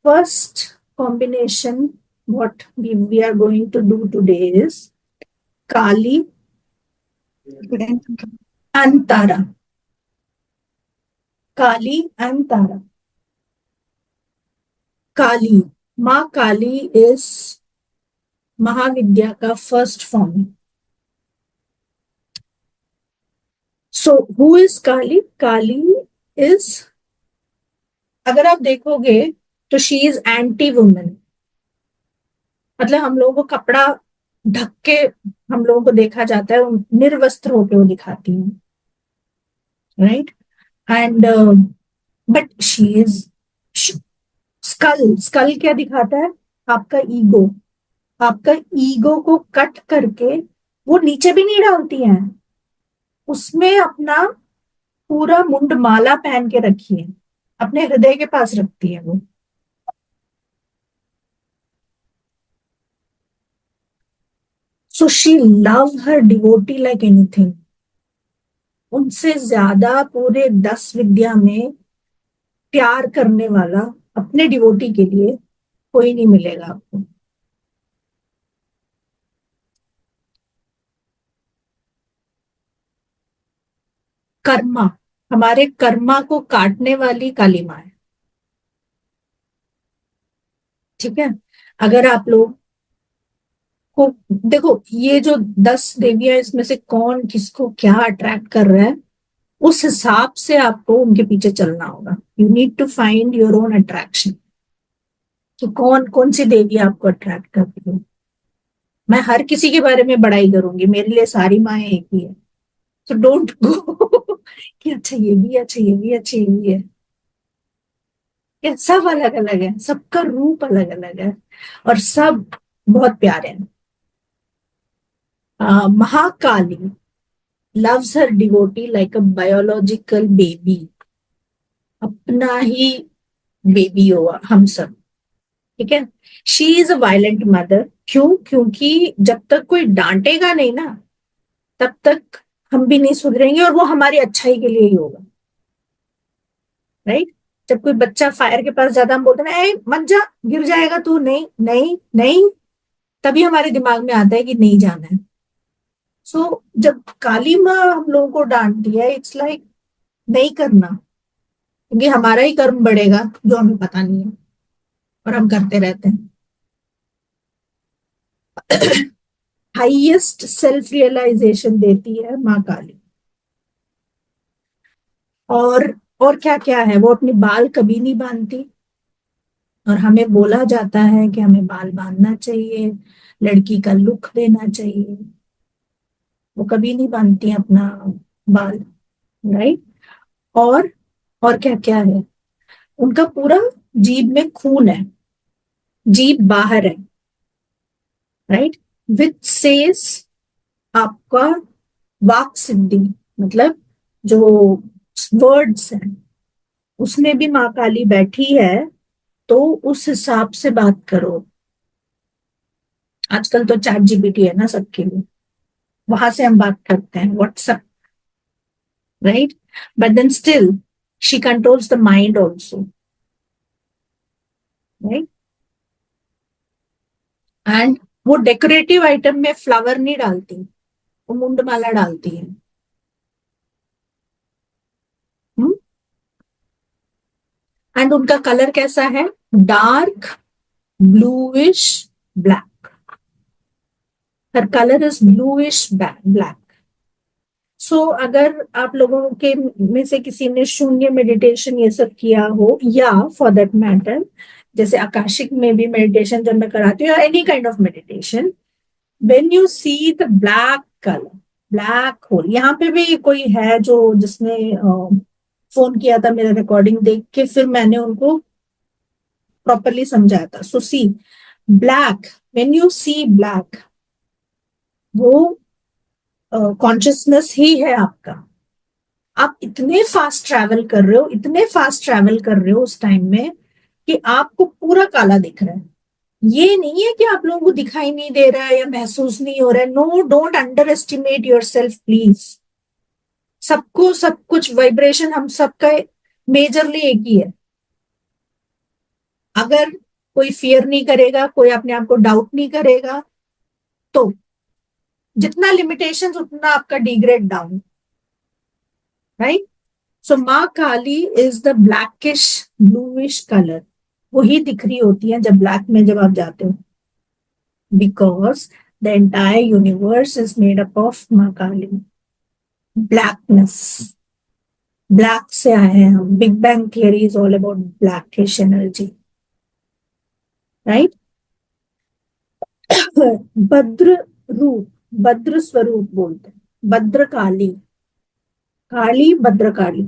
first combination what we are going to do today is Kali and Tara. Kali and Tara. Kali, माँ काली is महाविद्या का first form. So who is Kali? Kali is, अगर आप देखोगे तो she is anti women. मतलब हम लोगों को कपड़ा ढक के हम लोगों को देखा जाता है, निर्वस्त्र होके वो दिखाती हैं, right. And but she is skull. Skull क्या दिखाता है? आपका ईगो. आपका ईगो को कट करके वो नीचे भी नहीं डालती हैं, उसमें अपना पूरा मुंड माला पहन के रखी है, अपने हृदय के पास रखती है वो. So she loved her devotee like anything. उनसे ज्यादा पूरे 10 विद्या में प्यार करने वाला अपने डिवोटी के लिए कोई नहीं मिलेगा आपको. कर्मा, हमारे कर्मा को काटने वाली काली माँ है. ठीक है. अगर आप लोग को देखो, ये जो 10 देवियां, इसमें से कौन किसको क्या अट्रैक्ट कर रहा है, उस हिसाब से आपको उनके पीछे चलना होगा. You need to find your own attraction कि कौन कौन सी देवी आपको अट्रैक्ट करती है. मैं हर किसी के बारे में बड़ाई करूंगी, मेरे लिए सारी माएँ एक ही है. तो डोंट गो कि अच्छा ये भी, अच्छा ये भी, अच्छा ये भी है. ये सब अलग अलग है, सबका रूप अलग अलग है और सब बहुत प्यारे हैं. Mahakali loves her devotee like a biological baby. अपना ही बेबी हुआ हम सब. ठीक है. She is a violent mother. क्यों? क्योंकि जब तक कोई डांटेगा नहीं ना, तब तक हम भी नहीं सुधरेंगे और वो हमारी अच्छाई के लिए ही होगा, राइट. जब कोई बच्चा फायर के पास जाता, हम बोलते हैं ए मत जा, गिर जाएगा तू, नहीं नहीं नहीं, तभी हमारे दिमाग में आता है कि नहीं जाना है. सो जब काली माँ हम लोगों को डांटती है, इट्स लाइक नहीं करना, क्योंकि हमारा ही कर्म बढ़ेगा जो हमें पता नहीं है और हम करते रहते हैं. हाईएस्ट सेल्फ रियलाइजेशन देती है माँ काली. और क्या क्या है, वो अपनी बाल कभी नहीं बांधती. और हमें बोला जाता है कि हमें बाल बांधना चाहिए, लड़की का लुक देना चाहिए. वो कभी नहीं बांधती अपना बाल, राइट. और और क्या क्या है, उनका पूरा जीभ में खून है, जीभ बाहर है, राइट. विच सेज आपका वाक सिद्धि, मतलब जो वर्ड्स हैं उसमें भी माँ काली बैठी है, तो उस हिसाब से बात करो. आजकल तो चैट जीपीटी है ना सबके लिए, वहां से हम बात करते हैं, WhatsApp, right. But then still she controls the mind also, right. And वो डेकोरेटिव आइटम में फ्लावर नहीं डालती, वो मुंडमाला डालती है. एंड उनका कलर कैसा है? Dark bluish black. Her colour is bluish black. So अगर आप लोगों के में से किसी ने शून्य मेडिटेशन ये सब किया हो, या फॉर दैट मैटर जैसे आकाशिक में भी मेडिटेशन जब मैं कराती हूँ, any kind of meditation, when you see the black colour, black hole. यहाँ पे भी कोई है जो जिसने फोन किया था मेरा रिकॉर्डिंग देख के, फिर मैंने उनको प्रॉपरली समझाया था. So see black, when you see black, वो कॉन्शियसनेस ही है आपका. आप इतने फास्ट ट्रैवल कर रहे हो, इतने फास्ट ट्रैवल कर रहे हो उस टाइम में कि आपको पूरा काला दिख रहा है. ये नहीं है कि आप लोगों को दिखाई नहीं दे रहा है या महसूस नहीं हो रहा है. No, don't underestimate yourself please. सबको सब कुछ वाइब्रेशन हम सबका मेजरली एक ही है. अगर कोई फियर नहीं करेगा, कोई अपने आप को डाउट नहीं करेगा, तो जितना लिमिटेशंस उतना आपका डिग्रेड डाउन, राइट? सो माँ Kali is the blackish bluish colour, वही दिख रही होती है जब ब्लैक में जब आप जाते हो, because the entire universe is made up of माँ काली, ब्लैकनेस। ब्लैक से आए हैं हम, big bang theory is all about blackish energy, right? भद्र रूप, भद्र स्वरूप बोलते हैं, भद्र काली, काली भद्र काली,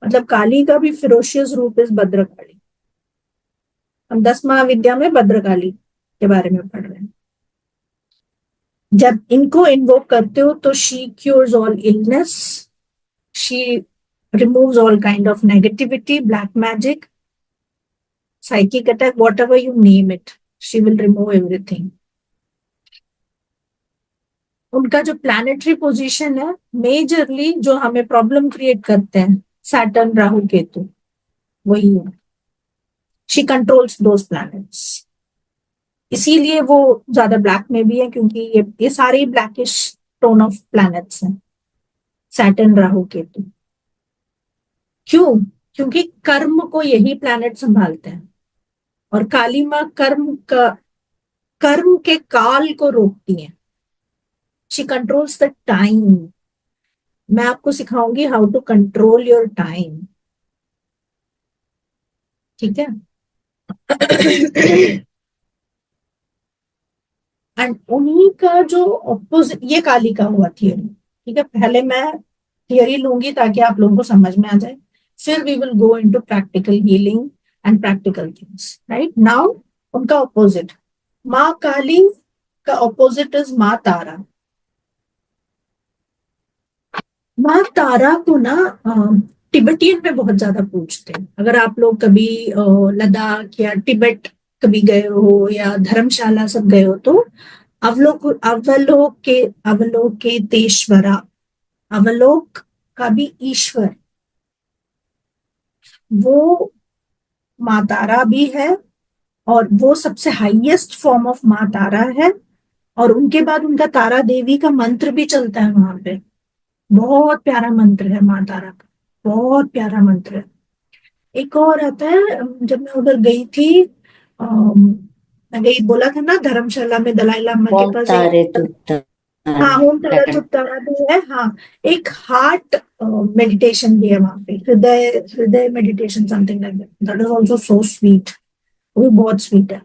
मतलब काली का भी फिरोशियस रूप इस भद्र काली। हम 10 महाविद्या में भद्रकाली के बारे में पढ़ रहे हैं। जब इनको इन्वोक करते हो तो she cures all illness, she removes all kind of negativity, black magic, psychic attack, whatever you name it, she will remove everything. उनका जो प्लैनेटरी पोजीशन है, मेजरली जो हमें प्रॉब्लम क्रिएट करते हैं, सैटर्न, राहु, केतु, वही है। शी कंट्रोल्स दोज प्लैनेट्स, इसीलिए वो ज्यादा ब्लैक में भी है, क्योंकि ये सारे ब्लैकिश टोन ऑफ प्लैनेट्स हैं, सैटर्न, राहु, केतु। क्यों? क्योंकि कर्म को यही प्लैनेट संभालते हैं, और काली माँ कर्म के काल को रोकती है। She controls the time. मैं आपको सिखाऊंगी how to control your time, ठीक है? एंड उन्हीं का जो ऑपोजिट, ये काली का हुआ थियरी, ठीक है? पहले मैं थियरी लूंगी ताकि आप लोगों को समझ में आ जाए, फिर we will go into practical healing and practical things, right now. उनका ऑपोजिट, माँ काली का ऑपोजिट इज माँ तारा। माँ तारा को ना तिब्बतियन में बहुत ज्यादा पूजते हैं। अगर आप लोग कभी लद्दाख या तिब्बत कभी गए हो या धर्मशाला सब गए हो, तो अवलोकेतेश्वरा, अवलोक का भी ईश्वर, वो माँ तारा भी है, और वो सबसे हाईएस्ट फॉर्म ऑफ माँ तारा है। और उनके बाद उनका तारा देवी का मंत्र भी चलता है वहां पे, बहुत प्यारा मंत्र है माँ तारा का, बहुत प्यारा मंत्र है। एक और आता है, जब मैं उधर गई थी, मैं गई, बोला था ना धर्मशाला में दलाई लामा के ओम पास तारे एक, तुतारा हाँ, ओम तारा प्रकट। चुपतारा भी है, हाँ। एक हार्ट मेडिटेशन भी है वहां पे, हृदय हृदय meditation, something like that, that is also so sweet, वो भी बहुत स्वीट है।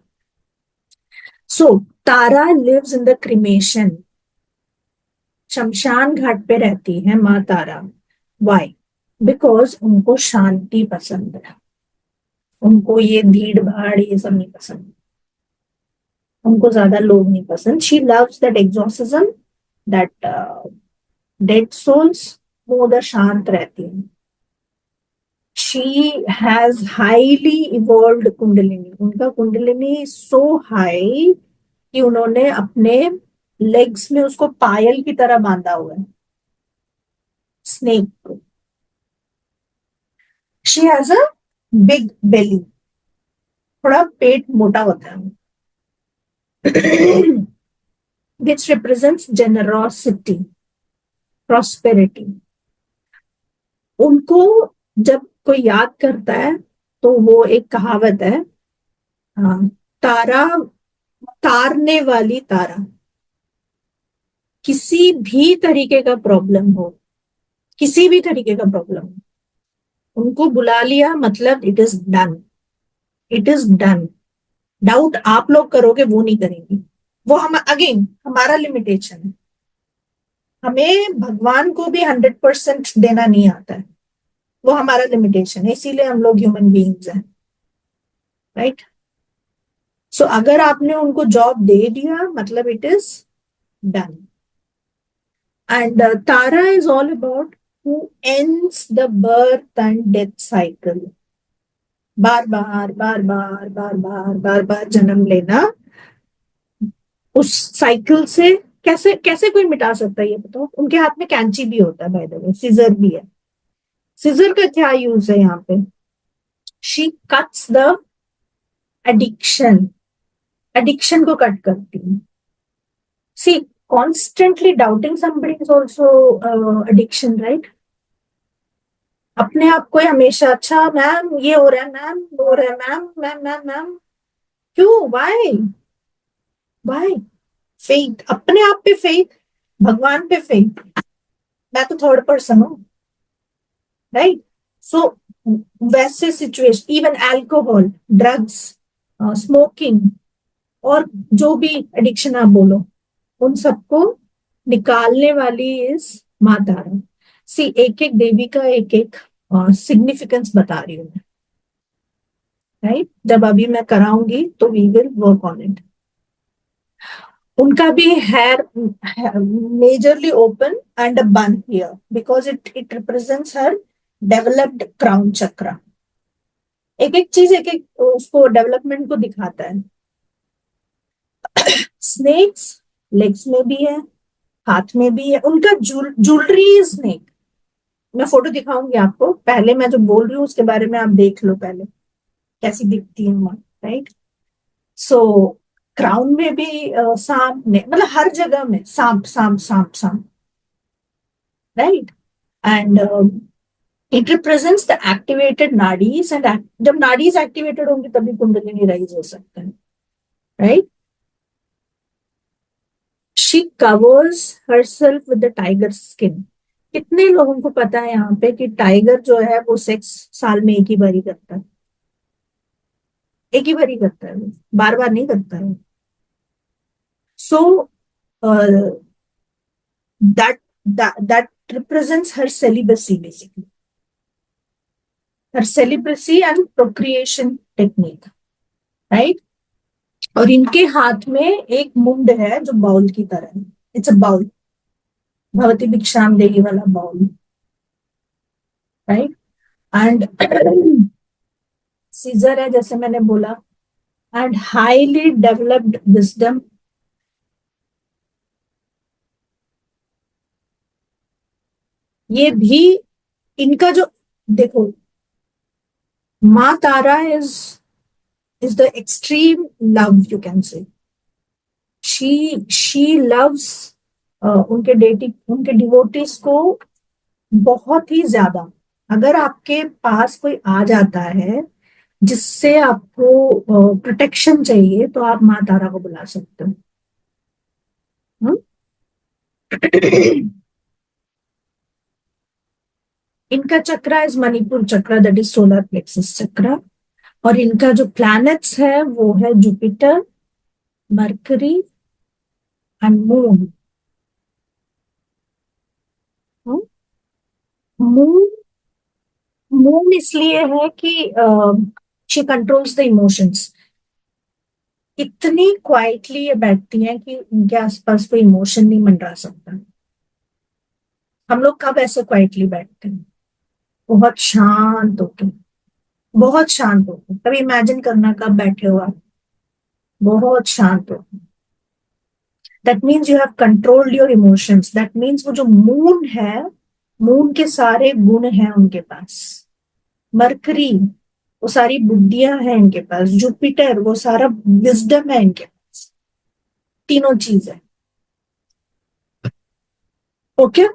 सो तारा लिव्स इन द क्रिमेशन, शमशान घाट पे रहती है माँ तारा। वाई? बिकॉज उनको शांति पसंद है, उनको ये भीड़ भाड़ ये सब नहीं पसंद, उनको ज्यादा लोग नहीं पसंद। She loves that exorcism, that dead souls, वो उधर शांत रहती है। She has highly evolved kundalini, उनका कुंडलिनी सो हाई कि उन्होंने अपने लेग्स में उसको पायल की तरह बांधा हुआ है, स्नेक को। शी हैज अ बिग बेली, थोड़ा पेट मोटा होता है, विच रिप्रेजेंट्स जेनरोसिटी, प्रॉस्पेरिटी। उनको जब कोई याद करता है तो वो एक कहावत है, तारा तारने वाली तारा, किसी भी तरीके का प्रॉब्लम हो, किसी भी तरीके का प्रॉब्लम हो, उनको बुला लिया, मतलब it is done, it is done. Doubt आप लोग करोगे, वो नहीं करेंगी। वो हम अगेन हमारा लिमिटेशन है, हमें भगवान को भी 100% देना नहीं आता है, वो हमारा लिमिटेशन है, इसीलिए हम लोग ह्यूमन बीइंग्स हैं, राइट? सो अगर आपने उनको जॉब दे दिया, मतलब it is done. And Tara is all about who ends the birth and death cycle, बार बार बार बार बार बार बार बार जन्म लेना, उस साइकिल से कैसे कैसे कोई मिटा सकता है ये बताओ? उनके हाथ में कैंची भी होता है, बाय द वे, सीजर भी है। सीजर का क्या यूज है यहाँ पे? She cuts the addiction, addiction को कट करती है। See constantly doubting somebody is also addiction, right? अपने आप को हमेशा, अच्छा मैम ये हो रहा है, मैम वो हो रहा है, मैम मैम मैम मैम, क्यों, वाई वाई? फेथ, अपने आप पे फेथ, भगवान पे फेथ, मैं तो थर्ड पर्सन हूँ, राइट? सो वैसे situation, even alcohol, drugs, smoking, और जो भी एडिक्शन आप बोलो, उन सबको निकालने वाली इस माँ तारा। सी एक एक देवी का एक एक सिग्निफिकेंस बता रही हूँ मैं, राइट? जब अभी मैं कराऊंगी तो we will work on it. उनका भी hair majorly open and a bun here because it represents her developed crown chakra. एक एक चीज एक एक उसको डेवलपमेंट को दिखाता है। स्नेक्स लेग्स में भी है, हाथ में भी है, उनका ज्वेलरी स्नेक। मैं फोटो दिखाऊंगी आपको, पहले मैं जो बोल रही हूँ उसके बारे में आप देख लो पहले, कैसी दिखती है वहां, राइट? सो क्राउन में भी सांप ने, मतलब हर जगह में सांप सांप सांप सांप, right? And it represents the activated nadis and जब नाडीज एक्टिवेटेड होंगी तभी कुंडलिनी राइज हो सकते हैं, right? She covers herself with the tiger skin. कितने लोगों को पता है यहाँ पे कि टाइगर जो है वो सेक्स साल में एक ही बार ही करता है, एक ही बार ही करता है, बार बार नहीं करता है। So that that represents her celibacy basically, her celibacy and procreation technique, right? और इनके हाथ में एक मुंड है जो बाउल की तरह है, इट्स अ बाउल, भगवती भिक्षाम देगी वाला बाउल, राइट? एंड सीजर है जैसे मैंने बोला, एंड हाईली डेवलप्ड विजडम। ये भी इनका जो, देखो, माँ Tara is the extreme love, you can say she loves उनके डिवोटीज को बहुत ही ज्यादा। अगर आपके पास कोई आ जाता है जिससे आपको प्रोटेक्शन चाहिए तो आप माँ तारा को बुला सकते हो। हम्म? इनका chakra is Manipur chakra, that is solar plexus chakra. और इनका जो प्लैनेट्स है वो है Jupiter, Mercury and moon. Moon moon इसलिए है कि शी कंट्रोल्स द इमोशंस। इतनी क्वाइटली ये बैठती हैं कि उनके आसपास कोई इमोशन नहीं मंडरा सकता। हम लोग कब ऐसे क्वाइटली बैठते हैं? बहुत शांत होके, बहुत शांत होके। कभी इमेजिन करना कब बैठे हो आप बहुत शांत होके। That means you have controlled your emotions. That means वो जो मून है, मून के सारे गुण हैं उनके पास। मरकरी, वो सारी बुद्धियां हैं इनके पास। जुपिटर, वो सारा विजडम है इनके पास। तीनों चीज है। ओके?